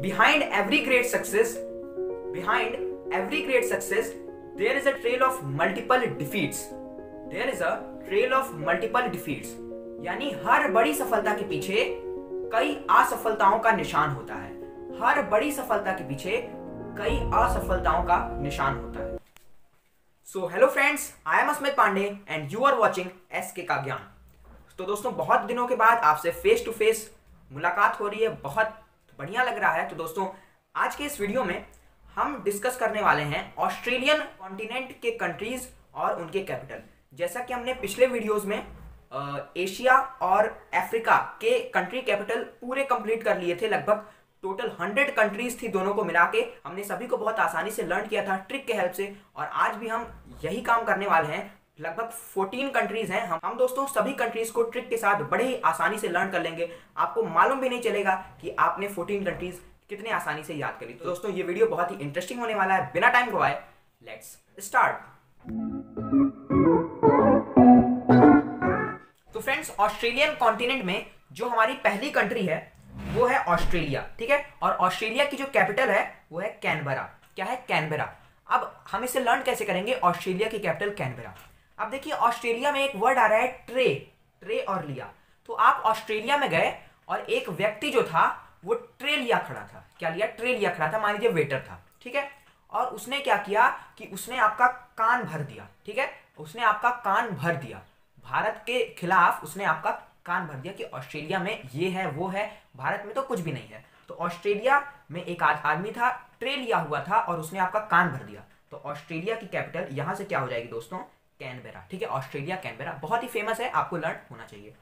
Behind every great success, behind every great success, there is a trail of multiple defeats. There is a trail of multiple defeats. यानी हर बड़ी सफलता के पीछे कई असफलताओं का निशान होता है. हर बड़ी सफलता के पीछे कई असफलताओं का निशान होता है. So hello friends, I am Asmit Pandey and you are watching SK का ज्ञान. तो दोस्तों, बहुत दिनों के बाद आपसे फेस टू फेस मुलाकात हो रही है. बहुत बढ़िया लग रहा है. तो दोस्तों, आज के इस वीडियो में हम डिस्कस करने वाले हैं ऑस्ट्रेलियन कॉन्टिनेंट के कंट्रीज और उनके कैपिटल. जैसा कि हमने पिछले वीडियोस में एशिया और अफ्रीका के कंट्री कैपिटल पूरे कंप्लीट कर लिए थे. लगभग टोटल 100 कंट्रीज थी दोनों को मिला के. हमने सभी को बहुत आसानी से लर्न किया था ट्रिक के हेल्प से, और आज भी हम यही काम करने वाले हैं. लगभग 14 कंट्रीज हैं. हम दोस्तों सभी कंट्रीज को ट्रिक के साथ बड़े ही आसानी से लर्न कर लेंगे. आपको मालूम भी नहीं चलेगा कि आपने 14 कंट्रीज कितने आसानी से याद करी. तो दोस्तों, ये वीडियो बहुत ही इंटरेस्टिंग होने वाला है. बिना टाइम गवाए लेट्स स्टार्ट. तो फ्रेंड्स, ऑस्ट्रेलियन कॉन्टिनेंट में जो हमारी पहली कंट्री है वो है ऑस्ट्रेलिया. ठीक है, और ऑस्ट्रेलिया की जो कैपिटल है वो है कैनबरा. क्या है? कैनबरा. अब हम इसे लर्न कैसे करेंगे? ऑस्ट्रेलिया की कैपिटल कैनबरा. अब देखिए, ऑस्ट्रेलिया में एक वर्ड आ रहा है ट्रे. ट्रे और लिया. तो आप ऑस्ट्रेलिया में गए और एक व्यक्ति जो था वो ट्रे लिया खड़ा था. क्या लिया? ट्रे लिया खड़ा था. मान लीजिए वेटर था. ठीक है, और उसने क्या किया कि उसने आपका कान भर दिया. ठीक है, उसने आपका कान भर दिया. भारत के खिलाफ उसने आपका कान भर दिया कि ऑस्ट्रेलिया में ये है वो है, भारत में तो कुछ भी नहीं है. तो ऑस्ट्रेलिया में एक आदमी था, ट्रे लिया हुआ था और उसने आपका कान भर दिया. तो ऑस्ट्रेलिया की कैपिटल यहां से क्या हो जाएगी दोस्तों? कैनबेरा. ठीक है, ऑस्ट्रेलिया कैनबेरा बहुत ही फेमस है, आपको लर्न होना चाहिए.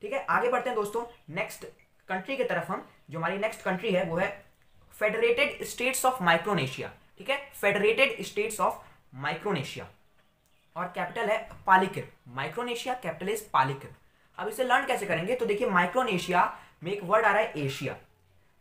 ठीक है, आगे बढ़ते हैं दोस्तों नेक्स्ट कंट्री की तरफ. हम जो हमारी नेक्स्ट कंट्री है वो है फेडरेटेड स्टेट्स ऑफ माइक्रोनेशिया. ठीक है, फेडरेटेड स्टेट्स ऑफ माइक्रोनेशिया और कैपिटल है Palikir. Micronesia capital is Palikir. अब इसे लर्न कैसे करेंगे? तो देखिए, माइक्रोनेशिया में एक वर्ड आ रहा है एशिया.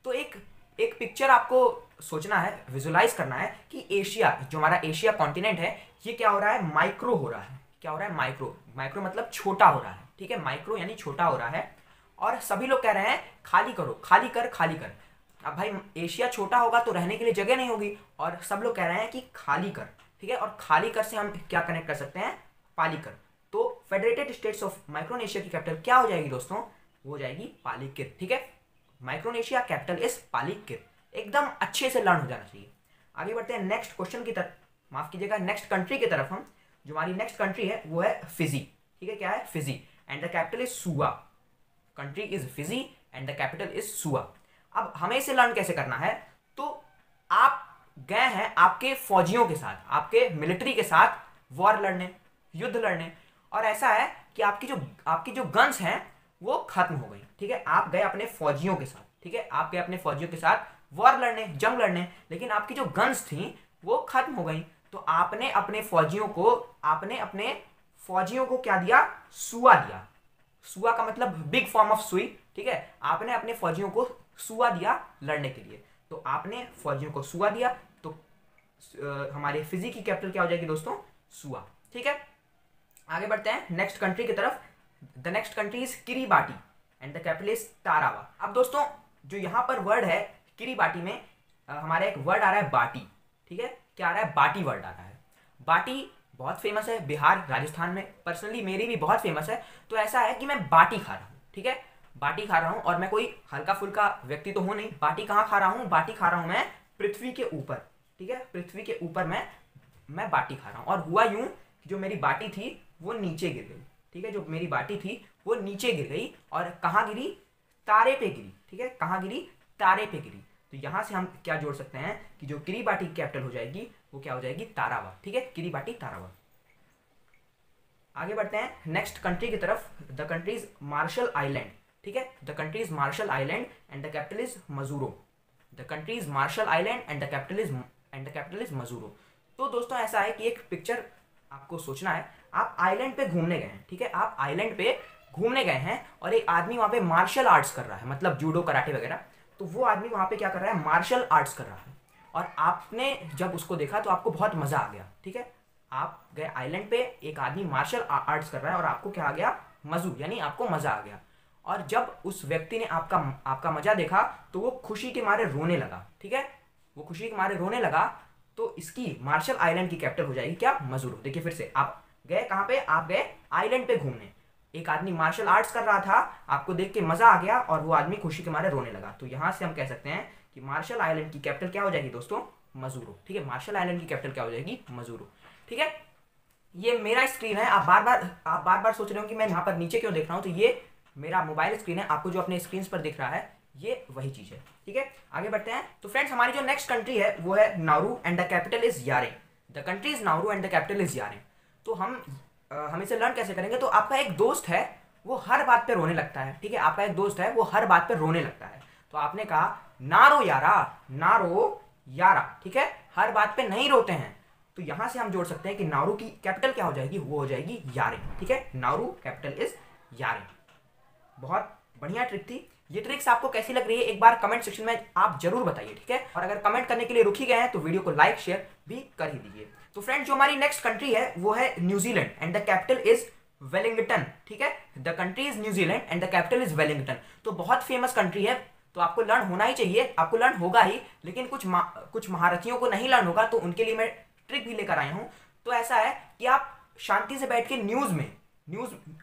तो एक पिक्चर आपको सोचना है, विजुलाइज करना है कि एशिया, जो हमारा एशिया कॉन्टिनेंट है, ये क्या हो रहा है? माइक्रो हो रहा है. क्या हो रहा है? माइक्रो. माइक्रो मतलब छोटा हो रहा है. ठीक है, माइक्रो यानी छोटा हो रहा है. और सभी लोग कह रहे हैं खाली करो, खाली कर, खाली कर. अब भाई, एशिया छोटा होगा तो रहने के लिए जगह नहीं होगी, और सब लोग कह रहे हैं कि खाली कर. ठीक है, और खाली कर से हम क्या कनेक्ट कर सकते हैं? पालीकर. तो फेडरेटेड स्टेट्स ऑफ माइक्रोनेशिया की कैपिटल क्या हो जाएगी दोस्तों? वो हो जाएगी पालीकिर. ठीक है, माइक्रोनेशिया कैपिटल इज पालीकिर. एकदम अच्छे से लर्न हो जाना चाहिए. आगे बढ़ते हैं नेक्स्ट क्वेश्चन की तरफ, माफ कीजिएगा नेक्स्ट कंट्री की तरफ. हम जो हमारी नेक्स्ट कंट्री है वो है फिजी. ठीक है, क्या है? Fiji. And the capital is Suva. Country is Fiji and the capital is Suva. अब हमें इसे लर्न कैसे करना है? तो आप गए हैं आपके फौजियों के साथ, आपके मिलिट्री के साथ वॉर लड़ने, युद्ध लड़ने, और ऐसा है कि आपकी जो गन्स हैं वो खत्म हो गई. ठीक है, आप गए अपने फौजियों के साथ. ठीक है, आप गए अपने फौजियों के साथ वॉर लड़ने, जंग लड़ने, लेकिन आपकी जो गन्स थी वो खत्म हो गई. तो आपने अपने फौजियों को क्या दिया? सुआ दिया. सुआ का मतलब बिग फॉर्म ऑफ सुई. ठीक है, आपने अपने फौजियों को सुआ दिया लड़ने के लिए. तो आपने फौजियों को सुआ दिया, तो हमारे फिजी की कैपिटल क्या हो जाएगी दोस्तों? सुआ. ठीक है, आगे बढ़ते हैं नेक्स्ट कंट्री की तरफ. The next country is Kiribati and the capital is Tarawa. अब दोस्तों, जो यहाँ पर वर्ड है किरीबाटी में, हमारा एक वर्ड आ रहा है बाटी. ठीक है, क्या आ रहा है? बाटी वर्ड आ रहा है. बाटी बहुत फेमस है बिहार, राजस्थान में. पर्सनली मेरी भी बहुत फेमस है. तो ऐसा है कि मैं बाटी खा रहा हूँ. ठीक है, बाटी खा रहा हूँ, और मैं कोई हल्का फुल्का व्यक्ति तो हूँ नहीं. बाटी कहाँ खा रहा हूँ? बाटी खा रहा हूँ मैं पृथ्वी के ऊपर. ठीक है, पृथ्वी के ऊपर मैं बाटी खा रहा हूँ. और हुआ यूं कि जो मेरी बाटी थी वो नीचे गिर गई. ठीक है, जो मेरी बाटी थी वो नीचे गिर गई, और कहाँ गिरी? तारे पे गिरी. ठीक है, कहाँ गिरी? तारे पे गिरी. तो यहाँ से हम क्या जोड़ सकते हैं कि जो किरीबाटी की कैपिटल हो जाएगी वो क्या हो जाएगी? तारावा. ठीक है, किरीबाटी तारावा. आगे बढ़ते हैं नेक्स्ट कंट्री की तरफ. The country is Marshall Island. ठीक है, the country is Marshall Island and the capital is Majuro. The country is Marshall Island and the capital is Majuro. तो दोस्तों, ऐसा है कि एक पिक्चर आपको सोचना है. आप आइलैंड पे घूमने गए हैं. ठीक है, आप आइलैंड पे घूमने गए हैं और एक आदमी वहां पे मार्शल आर्ट्स कर रहा है, मतलब जूडो, कराटे वगैरह. तो वो आदमी वहां पे क्या कर रहा है? मार्शल आर्ट्स कर रहा है. और आपने जब उसको देखा तो आपको बहुत मजा आ गया. ठीक है, आप गए आइलैंड पे, एक आदमी मार्शल आर्ट्स कर रहा है और आपको क्या आ गया? मजू, यानी आपको मजा आ गया. और जब उस व्यक्ति ने आपका मजा देखा तो वो खुशी के मारे रोने लगा, ठीक है, वो खुशी के मारे रोने लगा। तो इसकी मार्शल आइलैंड की कैपिटल हो जाएगी क्या? मजूरू। देखिए फिर से, आप गए कहाँ पे? आप गए आइलैंड पे घूमने। एक आदमी मार्शल आर्ट्स कर रहा था, आपको देख के मजा आ गया और वो आदमी खुशी के मारे रोने लगा। तो यहां से हम कह सकते हैं कि मार्शल आइलैंड की कैपिटल क्या हो जाएगी दोस्तों? मजूरू। ठीक है, मार्शल आइलैंड की कैपिटल क्या हो जाएगी? मजूरू। ठीक है, ये मेरा स्क्रीन है। आप बार बार सोच रहे हो कि मैं यहाँ पर नीचे क्यों देख रहा हूँ, तो ये मेरा मोबाइल स्क्रीन है। आपको जो अपने स्क्रीन पर दिख रहा है ये वही चीज है। ठीक है, आगे बढ़ते हैं। तो फ्रेंड्स, हमारी जो नेक्स्ट कंट्री है वो है Nauru and the capital is Yaren. The country is Nauru and the capital is Yaren. तो हम इसे लर्न कैसे करेंगे? तो आपका एक दोस्त है, वो हर बात पे रोने लगता है। ठीक है, आपका एक दोस्त है, वो हर बात पे रोने लगता है। तो आपने कहा नारो यारा, नारो यारा। ठीक है, हर बात पे नहीं रोते हैं। तो यहां से हम जोड़ सकते हैं कि नाउरू की कैपिटल क्या हो जाएगी? वो हो जाएगी यारे। ठीक है, नाउरू कैपिटल इज यारे। बहुत बढ़िया ट्रिक थी। ये ट्रिक्स आपको कैसी लग रही है एक बार कमेंट सेक्शन में आप जरूर बताइए। ठीक है, और अगर कमेंट करने के लिए रुक ही गए हैं तो वीडियो को लाइक शेयर भी कर ही दीजिए। तो फ्रेंड्स, जो हमारी नेक्स्ट कंट्री है वो है New Zealand and the capital is Wellington. ठीक है, the country is New Zealand and the capital is Wellington. तो बहुत फेमस कंट्री है, तो आपको लर्न होना ही चाहिए, आपको लर्न होगा ही। लेकिन कुछ महारथियों को नहीं लर्न होगा, तो उनके लिए मैं ट्रिक भी लेकर आया हूं। तो ऐसा है कि आप शांति से बैठ के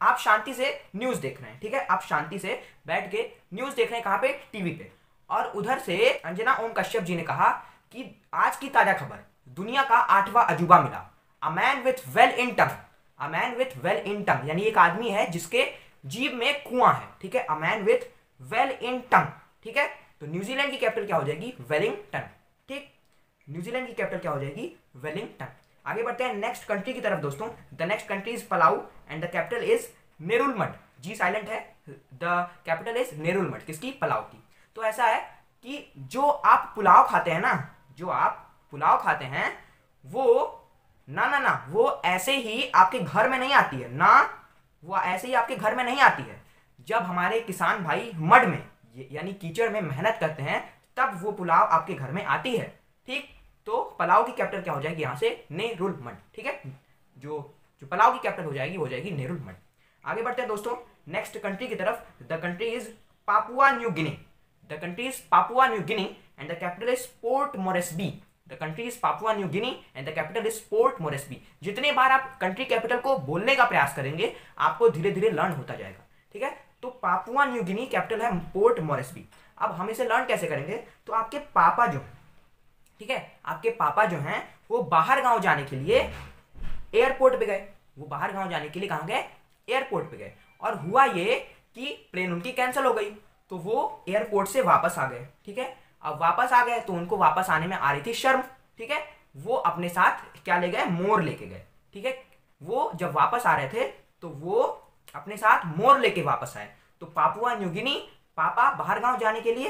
आप शांति से न्यूज देख रहे हैं। ठीक है, आप शांति से बैठ के न्यूज देख रहे हैं। कहां पे? टीवी पे। और उधर से अंजना ओम कश्यप जी ने कहा कि आज की ताजा खबर, दुनिया का 8वां अजूबा मिला। A man with well in tongue, a man with well in tongue, यानी एक आदमी है जिसके जीभ में कुआं है। ठीक है, a man with well in tongue. ठीक है, तो न्यूजीलैंड की कैपिटल क्या हो जाएगी? वेलिंगटन। ठीक, न्यूजीलैंड की कैपिटल क्या हो जाएगी? वेलिंगटन। आगे बढ़ते हैं नेक्स्ट कंट्री की तरफ दोस्तों। The next country is Palau and the capital is Ngerulmud. G silent है। The capital is Ngerulmud. किसकी? पलाऊ की। तो ऐसा है कि जो आप पुलाव खाते हैं ना, जो आप पुलाव खाते हैं वो वो ऐसे ही आपके घर में नहीं आती है ना, वो ऐसे ही आपके घर में नहीं आती है। जब हमारे किसान भाई मड में यानी कीचड़ में मेहनत करते हैं तब वो पुलाव आपके घर में आती है। ठीक, तो पलाव की कैपिटल क्या हो जाएगी? यहां से नेरुलमठ। ठीक है, जो पलाव की कैपिटल हो जाएगी वो हो जाएगी नेरुलमठ। आगे बढ़ते हैं दोस्तों नेक्स्ट कंट्री की तरफ। The country is Papua New Guinea. The country is Papua New Guinea and the capital is port Moresby. The country is Papua New Guinea and the capital is port Moresby. जितने बार आप country capital को बोलने का प्रयास करेंगे आपको धीरे धीरे लर्न होता जाएगा। ठीक है, तो पापुआ न्यू गिनी कैपिटल है पोर्ट मोरेस्बी। अब हम इसे लर्न कैसे करेंगे? तो आपके पापा जो, ठीक है, आपके पापा जो हैं वो बाहर गांव जाने के लिए एयरपोर्ट पे गए। वो बाहर गांव जाने के लिए कहां गए? एयरपोर्ट पे गए। और हुआ ये कि प्लेन उनकी कैंसिल हो गई, तो वो एयरपोर्ट से वापस आ गए। ठीक है, अब वापस आ गए तो उनको वापस आने में आ रही थी शर्म। ठीक है, वो अपने साथ क्या ले गए? मोर लेके गए। ठीक है, वो जब वापस आ रहे थे तो वो अपने साथ मोर लेके वापस आए। तो पापुआ न्यू गिनी, पापा बाहर गांव जाने के लिए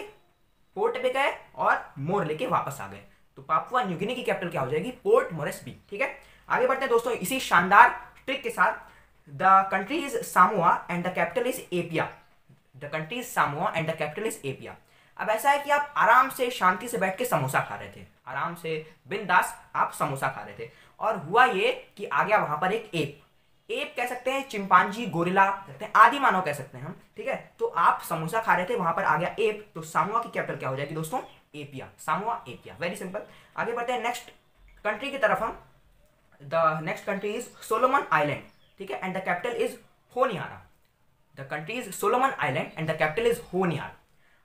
पोर्ट पे गए और मोर लेके वापस आ गए। तो पापुआ न्यू गिनी की कैपिटल क्या हो जाएगी? Port Moresby. ठीक है, आगे बढ़ते हैं दोस्तों इसी शानदार ट्रिक के साथ। The country is Samoa and the capital is एपिया। The country is Samoa and the capital is एपिया। अब ऐसा है कि आप आराम से शांति से बैठ के समोसा खा रहे थे, आराम से बिंदास आप समोसा खा रहे थे। और हुआ ये कि आ गया वहां पर एक एप कह सकते हैं, चिंपांजी, गोरिल्ला कहते हैं, आदि मानव कह सकते हैं हम। ठीक है, तो आप समोसा खा रहे थे, वहां पर आ गया एप। तो सामोआ की कैपिटल क्या हो जाएगी दोस्तों? Apia. Samoa, Apia. Very simple. आगे बढ़ते हैं नेक्स्ट कंट्री की तरफ हम। The next country is Solomon Island. ठीक है, and the capital is Honiara. The country is Solomon Island and the capital is Honiara.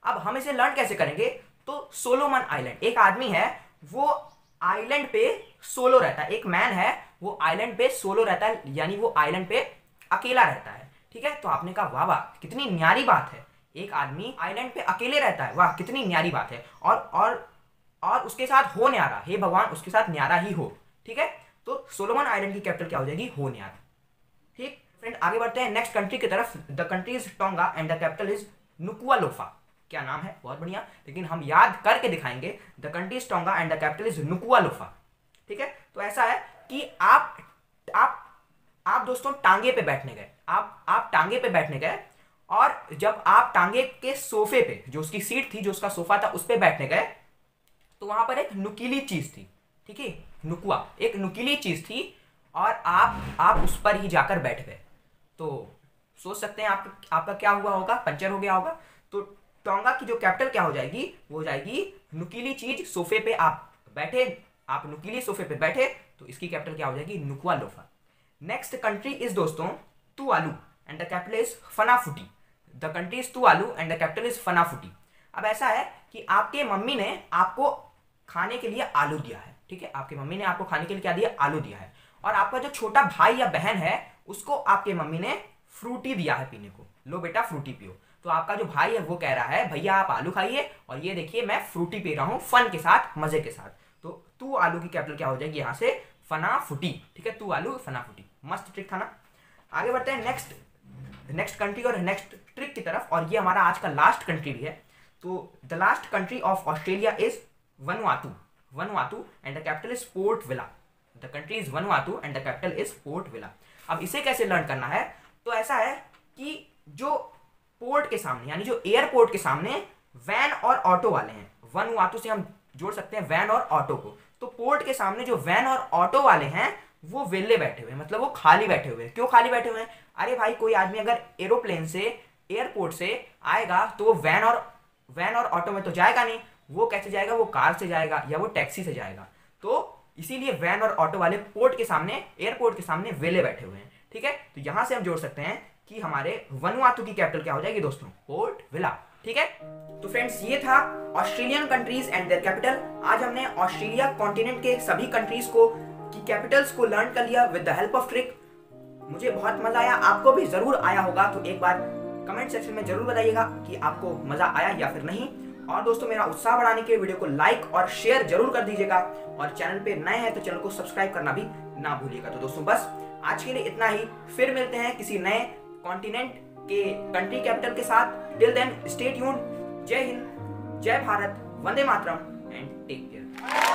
अब हम इसे लर्न कैसे करेंगे? तो सोलोमन आइलैंड, एक आदमी है वो आइलैंड पे सोलो रहता है। एक मैन है वो आइलैंड पे सोलो रहता है, यानी वो आइलैंड पे अकेला रहता है। ठीक है, तो आपने कहा वाह वाह कितनी न्यारी बात है, एक आदमी आइलैंड पे अकेले रहता है, वाह कितनी न्यारी बात है। और उसके साथ हो न्यारा, हे भगवान उसके साथ न्यारा ही हो। ठीक है, तो सोलोमन आइलैंड की कैपिटल क्या हो जाएगी? हो न्यारा। ठीक फ्रेंड, आगे बढ़ते हैं नेक्स्ट कंट्री की तरफ। The country is Tonga and the capital is Nuku'alofa. क्या नाम है, बहुत बढ़िया, लेकिन हम याद करके दिखाएंगे। The country is Tonga and the capital is Nuku'alofa. ठीक है, तो ऐसा है कि आप दोस्तों टांगे पे बैठने गए, आप टांगे पे बैठने गए, और जब आप टांगे के सोफे पे, जो उसकी सीट थी, जो उसका सोफा था, उस पे बैठने गए, तो वहां पर एक नुकीली चीज थी। ठीक है, नुकुआ, एक नुकीली चीज थी, और आप उस पर ही जाकर बैठ गए। तो सोच सकते हैं आपका क्या हुआ होगा, पंचर हो गया होगा। तो टोंगा की जो कैपिटल क्या हो जाएगी, वो हो जाएगी नुकीली चीज। सोफे पे आप बैठे, आप नुकीली सोफे पे बैठे, तो इसकी कैपिटल क्या हो जाएगी, नुकुआलोफा। नेक्स्ट कंट्री इज दोस्तों Tuvalu and the capital is Funafuti. The country is Tuvalu and the capital is Funafuti. अब ऐसा है कि आपके मम्मी ने आपको खाने के लिए आलू दिया है, ठीक है, आपकी मम्मी ने आपको खाने के लिए क्या दिया, आलू दिया है। और आपका जो छोटा भाई या बहन है उसको आपके मम्मी ने फ्रूटी दिया है पीने को, लो बेटा फ्रूटी पियो। तो आपका जो भाई है वो कह रहा है भैया आप आलू खाइए और ये देखिए मैं फ्रूटी पी रहा हूँ फन के साथ, मजे के साथ। तो तू आलू की कैपिटल क्या हो जाएगी यहाँ से, फनाफुटी, ठीक है, तू आलू फनाफुटी। मस्त ट्रिक था ना। आगे बढ़ते हैं नेक्स्ट कंट्री और नेक्स्ट ट्रिक की तरफ, और ये हमारा आज का लास्ट कंट्री भी है। तो the last country of Australia is Vanuatu and the capital is port villa. The country is Vanuatu and the capital is port villa. अब इसे कैसे लर्न करना है, तो ऐसा है कि जो पोर्ट के सामने यानी जो एयरपोर्ट के सामने वैन और ऑटो वाले हैं, वनुआतू से हम जोड़ सकते हैं वैन और ऑटो को। तो पोर्ट के सामने जो वैन और ऑटो वाले हैं वो वेले बैठे हुए हैं, मतलब वो खाली बैठे हुए हैं। क्यों खाली बैठे हुए हैं, अरे भाई कोई आदमी अगर एरोप्लेन से एयरपोर्ट से आएगा तो वो वैन और ऑटो में तो जाएगा नहीं, वो कैसे जाएगा, वो कार से जाएगा या वो टैक्सी से जाएगा। तो इसीलिए वैन और ऑटो वाले पोर्ट के सामने, एयरपोर्ट के सामने वेले बैठे हुए हैं, ठीक है। तो यहां से हम जोड़ सकते हैं कि हमारे वनुआतू की कैपिटल क्या हो जाएगी दोस्तों, पोर्ट विला, ठीक है। तो फ्रेंड्स ये था Australian countries and their capital. आज हमने ऑस्ट्रेलिया कॉन्टिनेंट के सभी कंट्रीज को की कैपिटल्स को लर्न कर लिया with the help of trick. मुझे बहुत मजा आया, आपको भी जरूर आया होगा। तो एक बार कमेंट सेक्शन में जरूर बताइएगा कि आपको मजा आया या फिर नहीं। और दोस्तों मेरा उत्साह बढ़ाने के वीडियो को लाइक और शेयर जरूर कर दीजिएगा, और चैनल पे नए हैं तो चैनल को सब्सक्राइब करना भी ना भूलिएगा। तो दोस्तों बस आज के लिए इतना ही, फिर मिलते हैं किसी नए कॉन्टिनेंट के कंट्री कैपिटल के साथ। Till then stay tuned. जय हिंद, जय भारत, वंदे मातरम एंड टेक केयर।